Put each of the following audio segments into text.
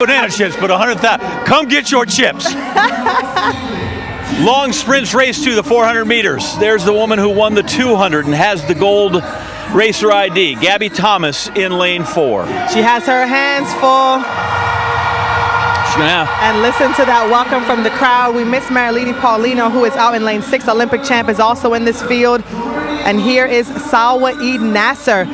banana chips, but 100,000. Come get your chips. Long sprints race to the 400 meters. There's the woman who won the 200 and has the gold racer ID, Gabby Thomas in lane 4. She has her hands full. Yeah. And listen to that welcome from the crowd. We miss Marilady Paulino, who is out in lane 6. Olympic champ is also in this field. And here is Salwa Eid Naser,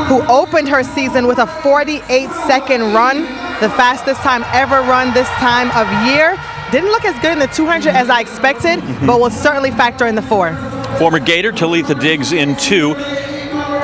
who opened her season with a 48-second run, the fastest time ever run this time of year. Didn't look as good in the 200 as I expected, but will certainly factor in the 4. Former Gator Talitha Diggs in 2.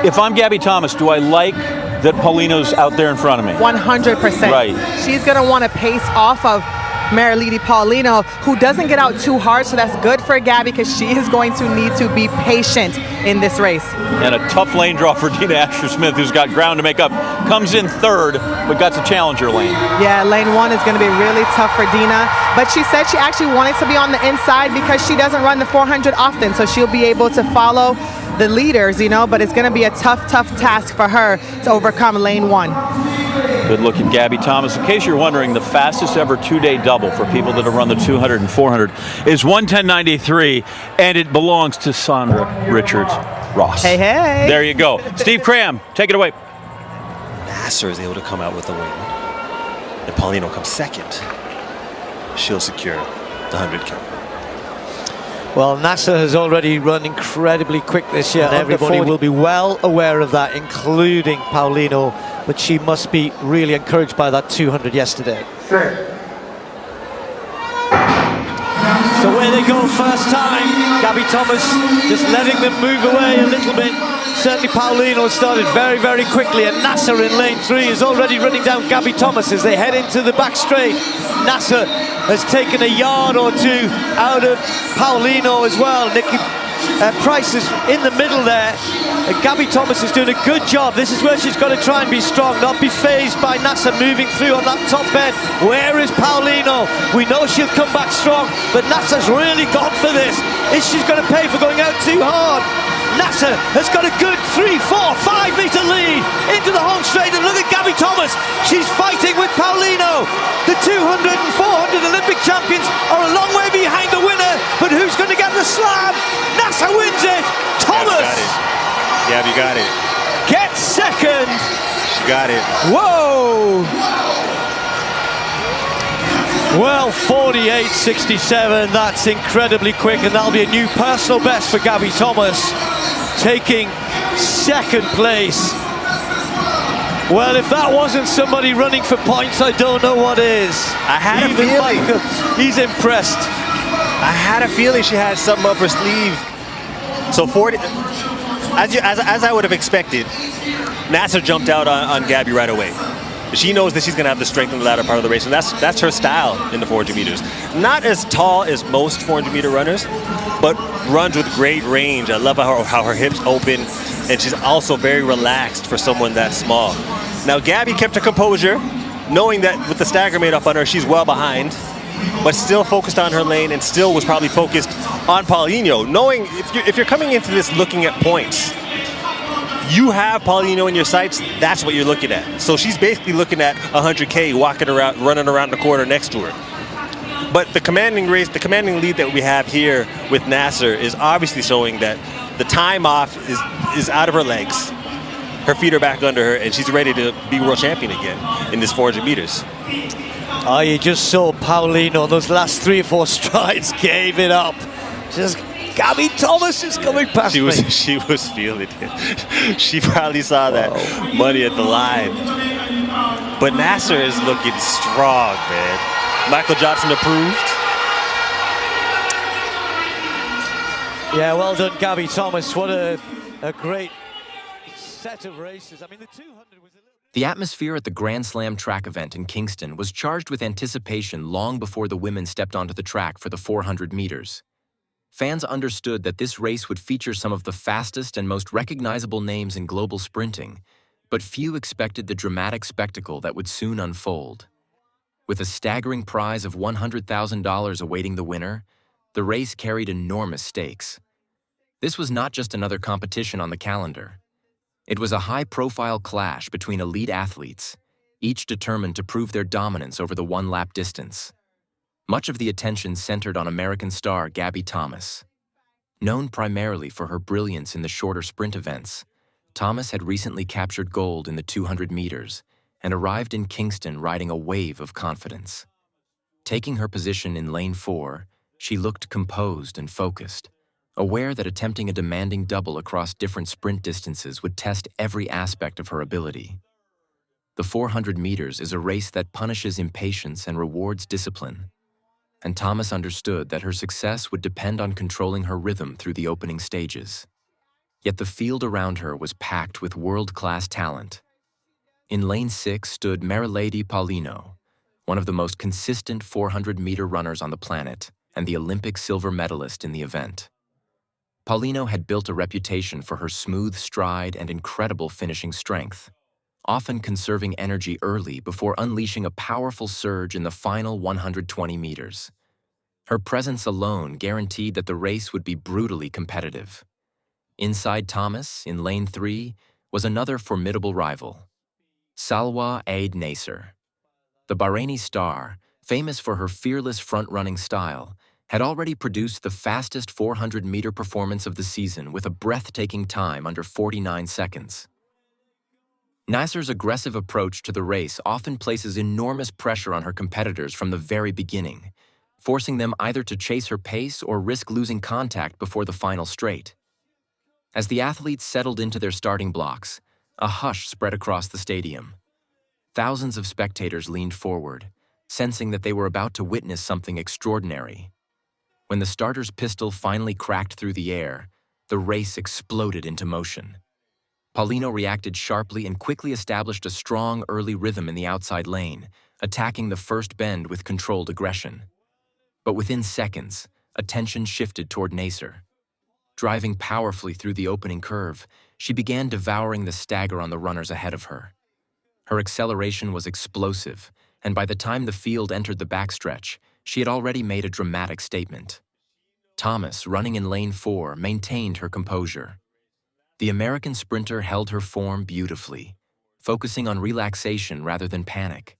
If I'm Gabby Thomas, do I like that Paulino's out there in front of me? 100%. Right. She's going to want to pace off of Marilady Paulino, who doesn't get out too hard, so that's good for Gabby because she is going to need to be patient in this race. And a tough lane draw for Dina Asher-Smith, who's got ground to make up. Comes in 3rd, but got the challenger lane. Yeah, lane 1 is going to be really tough for Dina, but she said she actually wanted to be on the inside because she doesn't run the 400 often, so she'll be able to follow the leaders, you know, but it's going to be a tough task for her to overcome lane 1. Good look at Gabby Thomas. In case you're wondering, the fastest ever 2-day double for people that have run the 200 and 400 is 1:10.93, and it belongs to Sandra Richards-Ross. Hey, hey. There you go. Steve Cram, take it away. Naser is able to come out with a win, and Paulino comes 2nd. She'll secure the 100K. Well, Naser has already run incredibly quick this year. And everybody will be well aware of that, including Paulino. But she must be really encouraged by that 200 yesterday. So where they go first time, Gabby Thomas just letting them move away a little bit. Certainly Paulino started very, very quickly, and Naser in lane 3 is already running down Gabby Thomas as they head into the back straight. Naser has taken a yard or 2 out of Paulino as well. Nikki Price is in the middle there. Gabby Thomas is doing a good job. This is where she's got to try and be strong, not be phased by Naser moving through on that top bend. Where is Paulino? We know she'll come back strong, but Naser's really gone for this. Is she going to pay for going out too hard? Naser has got a good 3, 4, 5 meter lead into the home straight, and look at Gabby Thomas. She's fighting with Paulino. The 200 and 400 Olympic champions are a long way behind the winner, but who's going to get the slam? Naser wins it. Thomas. Gabby got it. Gets 2nd. She got it. Whoa. Well, 48.67, that's incredibly quick, and that'll be a new personal best for Gabby Thomas, taking 2nd place. Well, if that wasn't somebody running for points, I don't know what is. I had a feeling. He's impressed. I had a feeling she had something up her sleeve. So 40, as I would have expected, Naser jumped out on Gabby right away. She knows that she's going to have the strength in the latter part of the race, and that's her style in the 400 meters. Not as tall as most 400 meter runners, but runs with great range. I love how her hips open, and she's also very relaxed for someone that small. Now, Gabby kept her composure, knowing that with the stagger made up on her, she's well behind, but still focused on her lane and still was probably focused on Paulino, knowing if you're coming into this looking at points, you have Paulino in your sights, that's what you're looking at. So she's basically looking at 100K walking around, running around the corner next to her. But the commanding lead that we have here with Naser is obviously showing that the time off is out of her legs. Her feet are back under her, and she's ready to be world champion again in this 400 meters. Oh, you just saw Paulino, those last 3 or 4 strides, gave it up. Just Gabby Thomas is coming past me. She was feeling it. She probably saw that money at the line. But Naser is looking strong, man. Michael Johnson approved. Yeah, well done, Gabby Thomas. What a great set of races. I mean, the 200 was a little... The atmosphere at the Grand Slam track event in Kingston was charged with anticipation long before the women stepped onto the track for the 400 meters. Fans understood that this race would feature some of the fastest and most recognizable names in global sprinting, but few expected the dramatic spectacle that would soon unfold. With a staggering prize of $100,000 awaiting the winner, the race carried enormous stakes. This was not just another competition on the calendar. It was a high-profile clash between elite athletes, each determined to prove their dominance over the one-lap distance. Much of the attention centered on American star Gabby Thomas. Known primarily for her brilliance in the shorter sprint events, Thomas had recently captured gold in the 200 meters and arrived in Kingston riding a wave of confidence. Taking her position in lane 4, she looked composed and focused, aware that attempting a demanding double across different sprint distances would test every aspect of her ability. The 400 meters is a race that punishes impatience and rewards discipline, and Thomas understood that her success would depend on controlling her rhythm through the opening stages. Yet the field around her was packed with world-class talent. In lane 6 stood Marilady Paulino, one of the most consistent 400-meter runners on the planet and the Olympic silver medalist in the event. Paulino had built a reputation for her smooth stride and incredible finishing strength, often conserving energy early before unleashing a powerful surge in the final 120 meters. Her presence alone guaranteed that the race would be brutally competitive. Inside Thomas, in lane 3, was another formidable rival, Salwa Eid Naser. The Bahraini star, famous for her fearless front-running style, had already produced the fastest 400-meter performance of the season with a breathtaking time under 49 seconds. Naser's aggressive approach to the race often places enormous pressure on her competitors from the very beginning, forcing them either to chase her pace or risk losing contact before the final straight. As the athletes settled into their starting blocks, a hush spread across the stadium. Thousands of spectators leaned forward, sensing that they were about to witness something extraordinary. When the starter's pistol finally cracked through the air, the race exploded into motion. Paulino reacted sharply and quickly established a strong early rhythm in the outside lane, attacking the first bend with controlled aggression. But within seconds, attention shifted toward Naser. Driving powerfully through the opening curve, she began devouring the stagger on the runners ahead of her. Her acceleration was explosive, and by the time the field entered the backstretch, she had already made a dramatic statement. Thomas, running in lane 4, maintained her composure. The American sprinter held her form beautifully, focusing on relaxation rather than panic.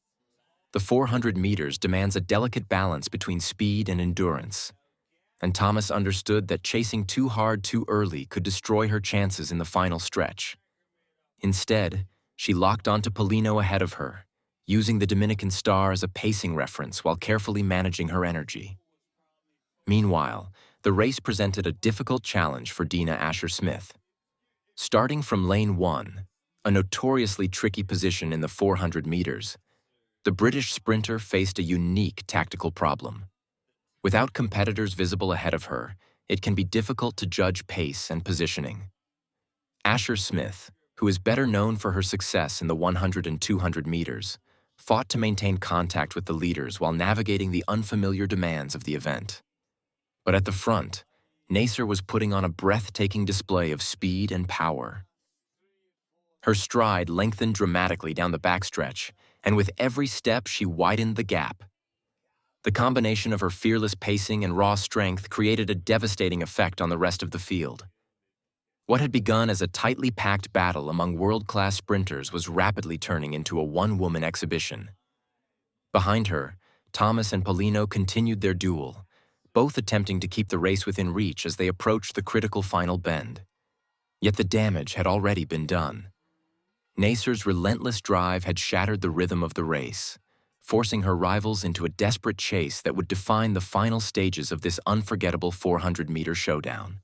The 400 meters demands a delicate balance between speed and endurance, and Thomas understood that chasing too hard too early could destroy her chances in the final stretch. Instead, she locked onto Paulino ahead of her, using the Dominican star as a pacing reference while carefully managing her energy. Meanwhile, the race presented a difficult challenge for Dina Asher-Smith. Starting from lane 1, a notoriously tricky position in the 400 meters, the British sprinter faced a unique tactical problem. Without competitors visible ahead of her, it can be difficult to judge pace and positioning. Asher-Smith, who is better known for her success in the 100 and 200 meters, fought to maintain contact with the leaders while navigating the unfamiliar demands of the event. But at the front, Naser was putting on a breathtaking display of speed and power. Her stride lengthened dramatically down the backstretch, and with every step she widened the gap. The combination of her fearless pacing and raw strength created a devastating effect on the rest of the field. What had begun as a tightly packed battle among world-class sprinters was rapidly turning into a one-woman exhibition. Behind her, Thomas and Paulino continued their duel, both attempting to keep the race within reach as they approached the critical final bend. Yet the damage had already been done. Naser's relentless drive had shattered the rhythm of the race, forcing her rivals into a desperate chase that would define the final stages of this unforgettable 400-meter showdown.